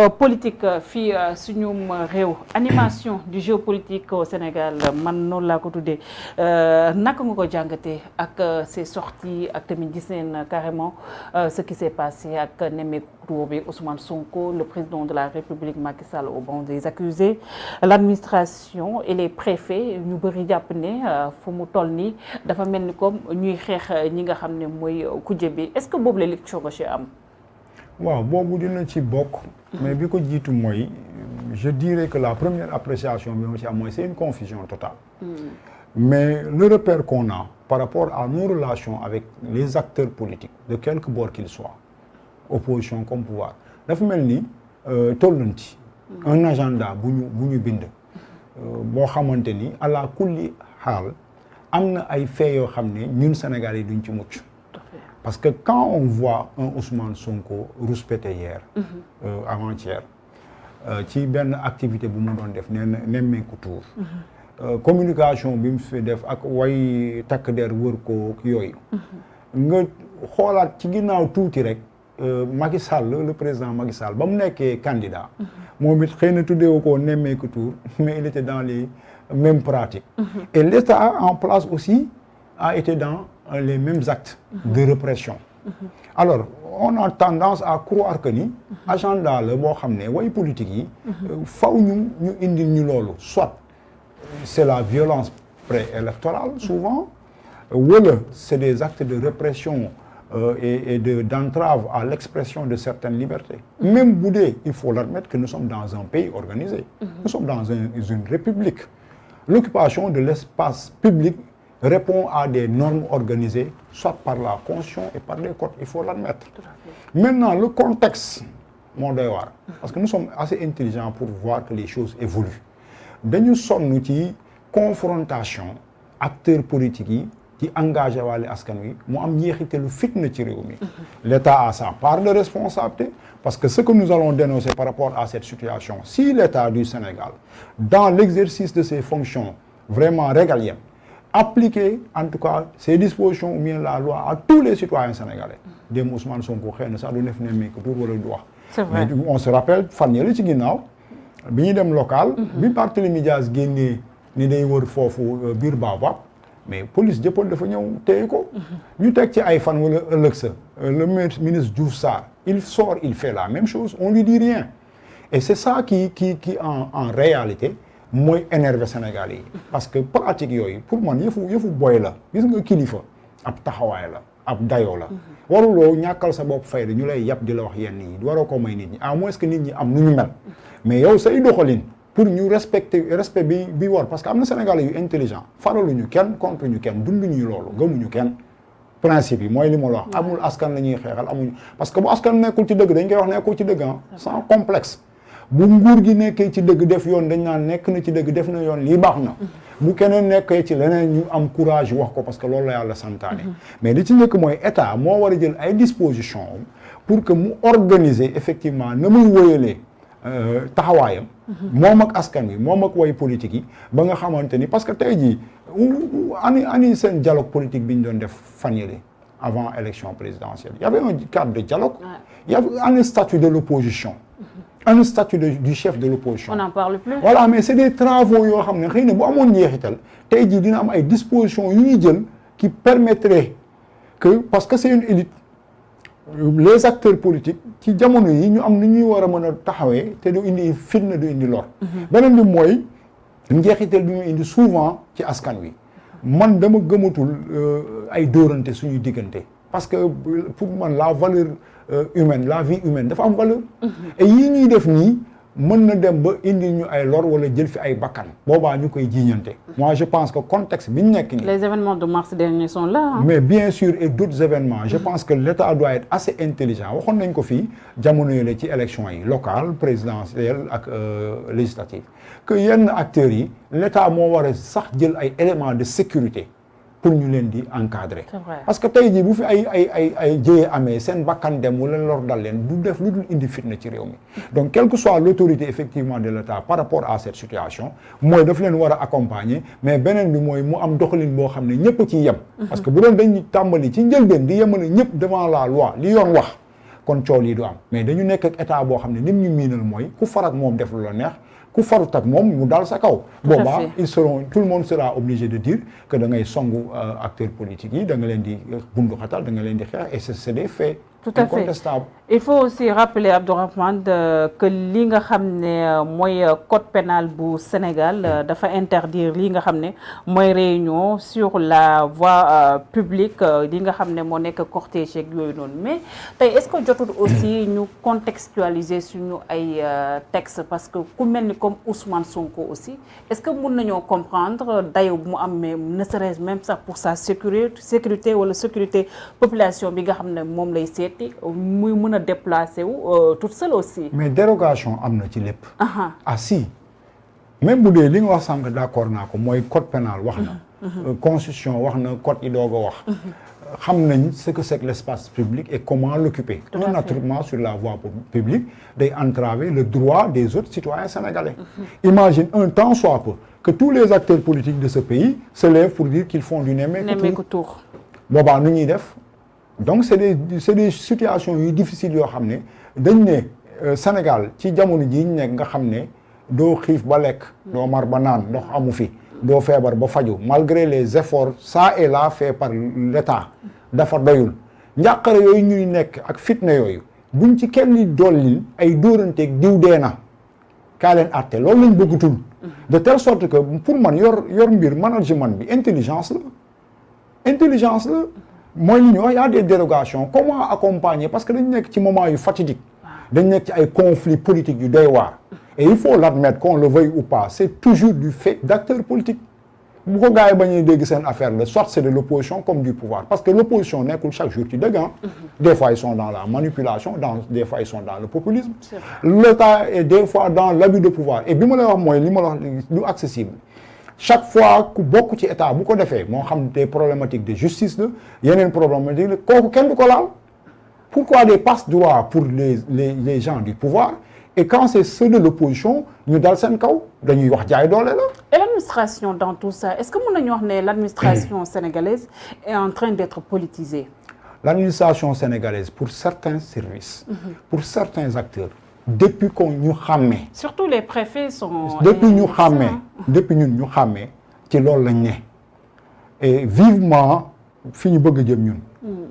politique fii suñum réew animation du géopolitique au Sénégal man noonu laa ko tuddee naka nga ko jàngatee ak ces sorties ak tamit gis neen carrément ce qui s'est passé ak nemmeeku bi Ousmane Sonko le président de la République Macky Sall au banc des accusés l'administration et les préfets ñu bëri jàpp ne fu mu toll nii dafa mel ni comme ñuy xeex ñi nga xam ne mooy kujje bi est-ce que boobu la lecture nga ci am. waaw boobu dina ci bokk. mais bi ko jiitu mooy je dirais que la première appréciation bi ma ci am mooy c'est une confusion totale. Mais le repère qu'on a par rapport à nos relations avec les acteurs politiques de quelque bord qu'ils soient opposition comme pouvoir dafa mel ni tollanti un agenda bu ñu bind boo xamante ni àla kulli xaal am na ay faits yoo xam ne ñun Sénégal yi duñ ci mucc. Parce que quand on voit un Ousmane Sonko rouspété hier, avant-hier, ci benn activité bu mu doon def nee na nemmeeku tour communication bi mu fi def ak way takk der wër ko yooyu. nga xoolaat ci ginnaaw tuuti rek Macky Sall le président Macky Sall ba mu nekkee candidat. moom it xëy na tuddeewu ko nemmeeku tour mais il était dans les mêmes pratiques. Et l'État en place aussi a été dans les mêmes actes de répression. Alors on a tendance à croire que ni agenda la boo xam ne way politique yi faw ñu indil ñu loolu soit c'est la violence préélectorale souvent wala c'est des actes de répression et d'entrave à l'expression de certaines libertés. Même bu dee il faut l'admettre que nous sommes dans un pays organisé. Nous sommes dans une république. L'occupation de l'espace public répond à des normes organisées, soit par la Constitution et par les codes, il faut l'admettre. Maintenant, le contexte, moo doy waar, parce que nous sommes assez intelligents pour voir que les choses évoluent. Dañu sonn ci confrontation acteurs politiques yi ci engagé wàllu askan wi mu am njeexitalu fitna ci réew mi. L'État a sa part de responsabilité, parce que ce que nous allons dénoncer par rapport à cette situation, si l'État du Sénégal, dans l'exercice de ses fonctions vraiment régaliennes, appliquer en tout cas ces dispositions ou bien la loi à tous les citoyens sénégalais. Dem Ousmane Sonko xëy na sax du def nemmeeku tur wala du wax. C'est vrai. Mais on se rappelle fan yële ci ginnaaw bi ñuy dem local. bi Barthélémy Dias génnee ni day wër foofu biir Baobab mais police jëppal dafa ñëw téye ko. ñu teg ci ay fan wala ëllëg sa le ministre Diouf Sarr il sort il fait la même chose on lui dit rien et c'est ça qui en réalité. mooy énervé Sénégal yi parce que pratique yooyu pour man yëfu boy la gis nga kilifa ab taxawaay la ab dayoo la waruloo ñàkkal sa bopp fayda ñu lay yàpp di la wax yenn yi waroo ko may nit ñi à moins que nit ñi am nu ñu mel mais yow say doxalin pour ñu respect bi war parce que am na Sénégalais yu intelligent faraluñu kenn contre ñu kenn dunduñu loolu gëmuñu kenn principe yi mooy li ma la wax amul askan la ñuy xeexal amuñu parce que bu askan nekkul ci dëgg dañ koy wax nekkul ci dëgg sans complexe bu nguur gi nekkee ci dëgg def yoon dañ naan nekk na ci dëgg def na yoon lii baax na bu keneen nekkee ci leneen ñu am courage wax ko parce que loolu la yàlla santaane mais li ci njëkk mooy état moo war a jël ay dispositions pour que mu organiser effectivement na muy wóyalee taxawaayam moom ak askan wi moom ak way politique yi ba nga xamante ni parce que tey jii ani seen dialogue politique bi ñu doon def fan yële avant élection présidentielle il y avait un cadre de dialogue il y avait un statut de l'opposition un statut du chef de l'opposition. On n'en parle plus. Voilà, mais c'est des travaux yoo xam ne xëy na bu amoon njeexital tey jii dina am ay dispositions yu ñuy jël qui permettraient que parce que c'est une élite les acteurs politiques ci jamono yi ñu am ni ñuy war a mën a taxawee te du indi fitna du indi lor. beneen bi mooy njeexital bi mu indi souvent ci askan wi man dama gëmatul ay dóorante suñuy diggante parce que pour man la valeur humaine la vie humaine dafa am valeur. et yii ñuy def nii mën na dem ba indi ñu ay lor wala jël fi ay bakkan boobaa ñu koy jiiñante. moi je pense que contexte bi ñu nekk nii. les événements de mars dernier sont là. mais bien sûr et d'autres événements. je pense que l'État doit être assez intelligent waxoon nañ ko fii jamono yële ci élection yi locale présidentielle ak législative que yenn acteurs yi l'État moo war a sax jël ay éléments de sécurité. pour ñu leen di encadrer. parce que tey jii bu fi ay jëyee amee seen bakkan dem wala lor dal leen du def lu dul indi fitna ci réew mi. donc quelle que soit l'autorité effectivement de l'État par rapport à cette situation mooy daf leen war a accompagner mais beneen bi mooy mu am doxalin boo xam ne ñëpp ci yem. parce que bu doon dañuy tàmbali ci njëlbeen di yemale ñëpp devant la loi li yoon wax kon coow lii du am mais dañu nekk ak état boo xam ne nim ñu miinal mooy ku farak moom def lu la neex ku farut ak moom mu dal sa kaw. boobaa tout le monde sera obligé de dire que da ngay songu acteurs politiques yi da nga leen di bundu xatal da nga leen di xeex et c'est des faits. Tout à fait. Il faut aussi rappeler, Abdourahmane, que li nga xamné moy code pénal bu Sénégal dafa interdire li nga xamné moy réunion sur la voie publique li nga xamné mo nek cortège ak yoy non. Mais tay est-ce que jotul aussi ñu contextualiser suñu ay texte parce que ku melni comme Ousmane Sonko aussi est-ce que mën nañu comprendre dayo bu mu am ne serait même ça pour sa sécurité ou la sécurité population bi nga xamné mom lay sét muy mën a déplacer wu toute seule aussi. mais dérogation am na ci lépp. ah si même bu dee li nga wax sànq d'accord naa ko mooy code pénal wax na. constitution wax na code yi doog a wax. xam nañ ce que c'est que l'espace public et comment l'occuper. Un attroupement sur la voie publique day entraver le droit des autres citoyens sénégalais. Imagine un temps soit peu que tous les acteurs politiques de ce pays se lèvent pour dire qu'ils font du nemmeeku tour. Boobaa nu ñuy def. Donc c'est des situations difficiles yoo xam ne dañ ne Sénégal ci jamono ji ñu nekk nga xam ne doo xiif ba lekk doo mar ba naan ndox amu fi doo feebar ba faju malgré les efforts ça et là fait par l'État dafa doyul njàqare yooyu ñuy nekk ak fitna yooyu buñ ci kenn dollil ay dóoranteeg diw dee na kaa leen àtte loolu lañ bëggatul de telle sorte que pour man yor mbir management bi intelligence la moi, il y a des dérogations. Comment accompagner? Parce que nous sommes dans moment fatidique. Nous sommes dans un conflit politique du devoir. Et il faut l'admettre, qu'on le veuille ou pas. C'est toujours du fait d'acteurs politiques. Beaucoup de gens ont une affaire, soit c'est de l'opposition comme du pouvoir. Parce que l'opposition n'est que chaque jour qui dégaine. Des fois, ils sont dans la manipulation, des fois, ils sont dans le populisme. L'État est des fois dans l'abus de pouvoir. Et bien, c'est accessible. Chaque fois que beaucoup d'États, beaucoup de faits, des problématiques de justice, il y a une problématique, pourquoi des passe-droits pour les gens du pouvoir et quand c'est ceux de l'opposition, nous dans le cas, nous avons. Et l'administration dans tout ça, est-ce que l'administration sénégalaise est en train d'être politisée? L'administration sénégalaise, pour certains services, pour certains acteurs, depuis qu'on nous ramène. Surtout les préfets sont. Depuis nous ramène, depuis nous ramène, c'est l'ol et vivement, fini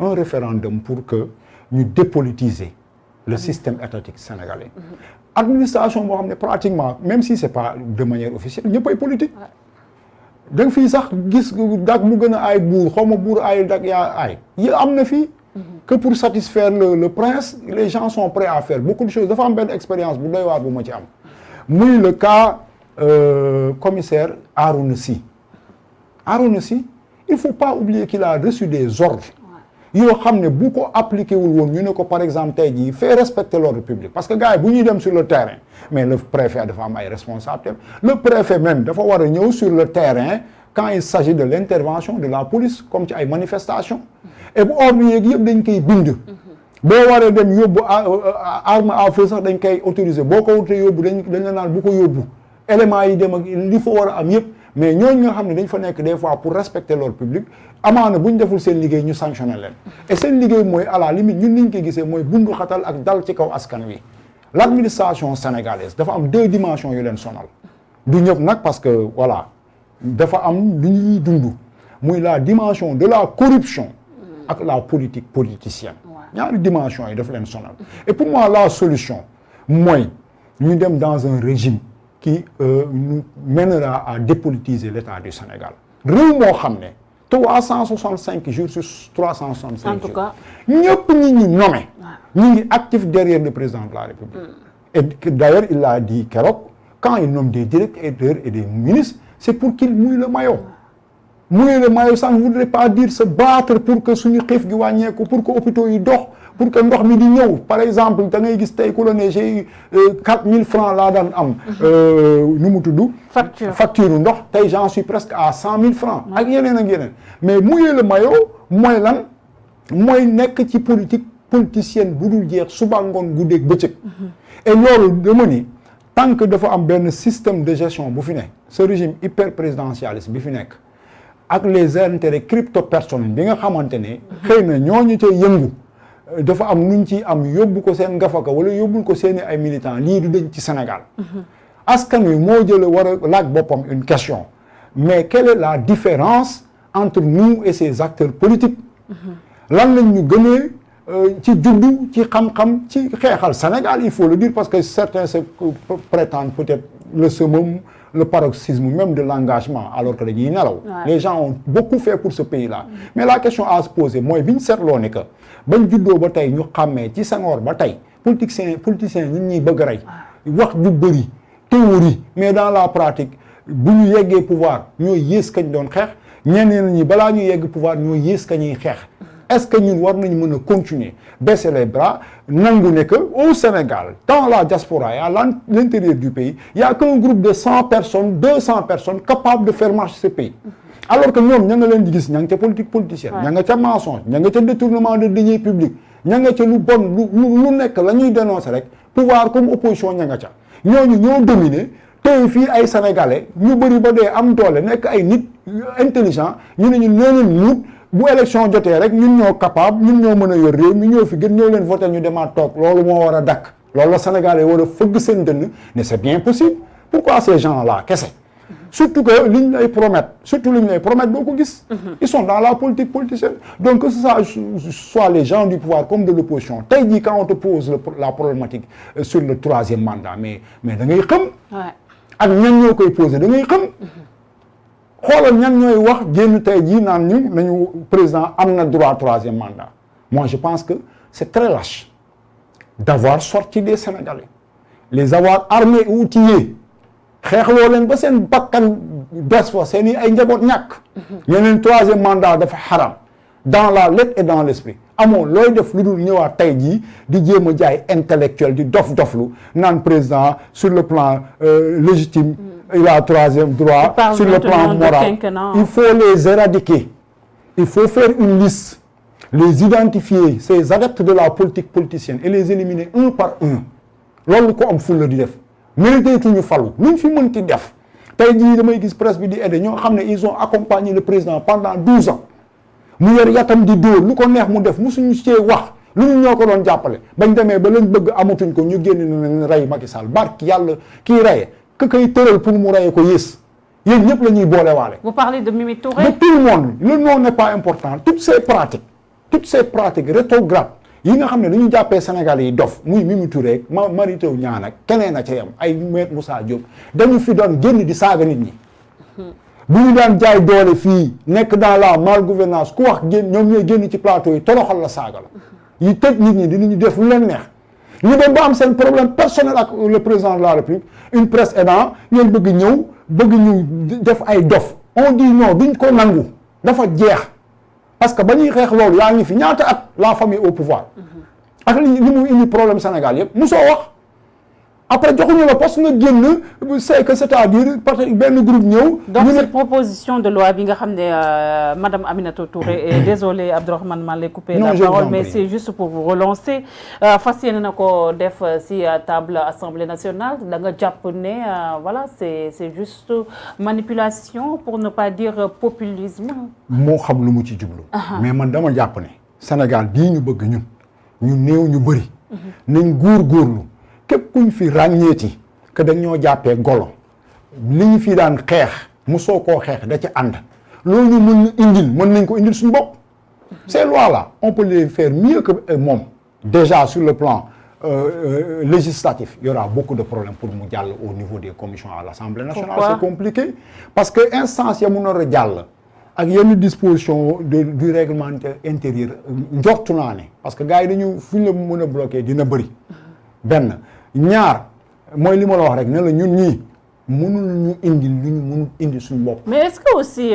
un référendum pour que nous dépolitiser le système étatique sénégalais. Administration, pratiquement, même si ce n'est pas de manière officielle, il n'y a pas de politique. Donc, il y a des que pour satisfaire le prince, les gens sont prêts à faire beaucoup de choses. Il faut une belle expérience. Le cas commissaire Harouna Sy. Harouna Sy, il ne faut pas oublier qu'il a reçu des ordres. Il a beaucoup appliqué par exemple, fait respecter l'ordre public. Parce que les gars, ils sont sur le terrain. Mais le préfet de femmes est responsable. Le préfet même, il faut aller sur le terrain quand il s'agit de l'intervention de la police, comme il y a une manifestation. Et pour oublier que dañ koy bind bo waré dem yobbu arme à feu sax dañ koy autoriser boko wuté yobbu dañ la naan bu ko yobbu élément yi dem ak li fa wara am yépp mais ñooñu nga xamné dañ fa nek des fois pour respecter l'ordre public amana buñ deful seen liggéey ñu sanctionner leen et seen liggéey moy à la limite ñun niñ koy gissé moy bundu xatal ak dal ci kaw askan wi l'administration sénégalaise dafa am deux dimensions yu leen sonal du ñëpp nak parce que voilà dafa am lu ñuy dund muy la dimension de la corruption avec la politique politicienne. Il y a une dimension et pour moi, la solution, moi, nous sommes dans un régime qui nous mènera à dépolitiser l'État du Sénégal. Réunion 365 jours sur 365 jours. En tout cas, nous sommes nommés. Nous sommes actifs derrière le président de la République. Et d'ailleurs, il a dit que quand il nomme des directeurs et des ministres, c'est pour qu'ils mouillent le maillot. Mouiller le maillot, ça ne voudrait pas dire se battre pour que suñu xif gi wañéku pour que hôpitaux yi dox pour que ndox mi di ñëw par exemple da ngay gis tay ku la né j'ai 4000 francs la dan am nu mu tuddu facture ndox tay j'en suis presque à 100 000 francs ak yeneen mais mouiller le maillot moy lan moy nek ci politique politicienne bu dul jeex suba ngone goudé bëcëk et lolu dama ni tant que dafa am ben système de gestion bu fi né ce régime hyper présidentialiste bi fi nek ak les intérêts crypto-personnels bi nga xamante ne xëy na ñooñu cay yëngu dafa am nuñ ci am yóbbu ko seen ngafaka wala yóbbul ko seeni ay militants lii du dañ ci Sénégal askan wi moo jële war a laaj boppam une question mais quelle est la différence entre nous et ces acteurs politiques lan lañ ñu gënee ci juddu ci xam-xam ci xeexal Sénégal il faut le dire parce que certains se prétendent peut-être le summum le paroxysme même de l'engagement alors que dañuy nelaw les gens ont beaucoup fait pour ce pays-là mais la question à se poser mooy bi ñu seetloo ne que bañ juddoo ba tey ñu xàmmee ci Senghor ba tey politiciens ñun ñuy bëgg a rey wax ju bëri théorie mais dans la pratique bu ñu yeggee pouvoir ñooy yées kañ doon xeex ñeneen ñi balaa ñu yegg pouvoir ñooy yées kañuy xeex est-ce que ñun war nañu mën a continuer baisser les bras nangu ne que au Sénégal dans la diaspora et à l'intérieur du pays il y a qu'un groupe de 100 personnes 200 personnes capables de faire marcher ce pays alors que ñoom ña nga leen di gis ña nga ca politique politicienne ña nga ca mensonge ña nga ca détournement de deniers publics ña nga ca lu bon lu nekk la ñuy dénoncer rek pouvoir comme opposition ña nga ca ñooñu ñoo dominer tey fii ay sénégalais ñu bëri ba dee am doole nekk ay nit intelligent ñu ne ñu nee leen muut bu élection jotee rek ñun ñoo capable ñun ñoo mën a yor réew mi ñoo fi gën ñoo leen voté ñu demaat toog loolu moo war a dakk loolu la sénégalais war a fëgg seen dënn ne c'est bien possible pourquoi ces gens-là kese surtout que liñ lay promettre doo ko gis ils sont dans la politique politicienne donc que ce soit les gens du pouvoir comme de l'opposition tey jii quand on te pose la problématique sur le troisième mandat mais da ngay xam ak ñan ñoo koy poser da ngay xam xoolal ñan ñooy wax génn tey jii naan ñu nañu président am na droit troisième mandat moi je pense que c'est très lâche d'avoir sorti des Sénégalais les avoir armés et outillés xeexloo leen ba seen bakkan des fa seen i ay njaboot ñàkk ñeneen troisième mandat dafa xaram dans la lettre et dans l'esprit amoo looy def lu dul ñëwaat tey jii di jéem a jaay intellectuel di doflu naan président sur le plan légitime il a troisième droit sur le plan moral il faut les éradiquer il faut faire une liste les identifier ces adeptes de la politique politicienne et les éliminer un par un loolu ko am fulla di def mérité tuñu falu luñ fi mënti def tey jii damay gis presse bi di aider ñoo xam ne ils ont accompagné le président pendant 12 ans mu yor yatam di dóor lu ko neex mu def musuñu cee wax lu ñu ñoo ko doon jàppale bañ demee ba leen bëgg amatuñ ko ñu génn na leen rey Macky Sall barki yàlla kii reye que koy tëral pour mu reye ko yées yéen ñëpp la ñuy boole waale. Vous parlez de Mimi Touré? De tout le monde le nom n'est pas important toutes ces pratiques rétrogrades yi nga xam ne dañu jàppee Sénégal yi dof muy Mimi Touré Mary Teuw Niane ak keneen a ca yam ay Maître Moussa Diop dañu fi doon génn di saaga nit ñi bu ñu daan jaay doole fii nekk dans la malgouvernance ku wax génn ñoom ñooy génn ci plateau yi toroxal la saaga la yi tëj nit ñi dinañu def lu leen neex ñu dem ba am seen problème personnel ak le président de la République une presse aidant ngeen bëgg ñëw bëgg ñu def ay dof on dit non duñ ko nangu dafa jeex parce que ba ñuy xeex loolu yaa ngi fi ñaata at la famille au pouvoir ak li mu indi problème Sénégal yëpp musoo wax après joxuñu la poste nga génn c'est que c'est-à-dire parce que benn groupe ñëw. donc cette proposition de loi bi nga xam ne madame Aminata Touré et désolé Abdourahmane maa lay couper la parole mais c'est juste pour vous relancer fas yéene na ko def si table Assemblée nationale da nga jàpp ne voilà c'est juste manipulation pour ne pas dire populisme. moo xam lu mu ci jublu. mais man dama jàpp ne Sénégal bii ñu bëgg ñun ñu néew ñu bëri. nañ góorgóorlu. képp kuñ fi ràññeeti que dañoo jàppee golo li ñu fi daan xeex mosoo koo xeex da ci ànd loolu ñu mën nañ ko indil suñu bopp ces lois là on peut les faire mieux que moom déjà sur le plan législatif il y aura beaucoup de problèmes pour mu jàll au niveau des commissions à l'Assemblée nationale. Pourquoi? C'est compliqué parce que instance ya mu nar a jàll ak yenn disposition du règlement intérieur njortu naa ne parce que gars yi dañu fu ñu la mën a bloquer dina bëri benn ñaar mooy li ma la wax rek ne la ñun ñii mënul ñu indi lu ñu mënul indi suñu bopp. mais est-ce que aussi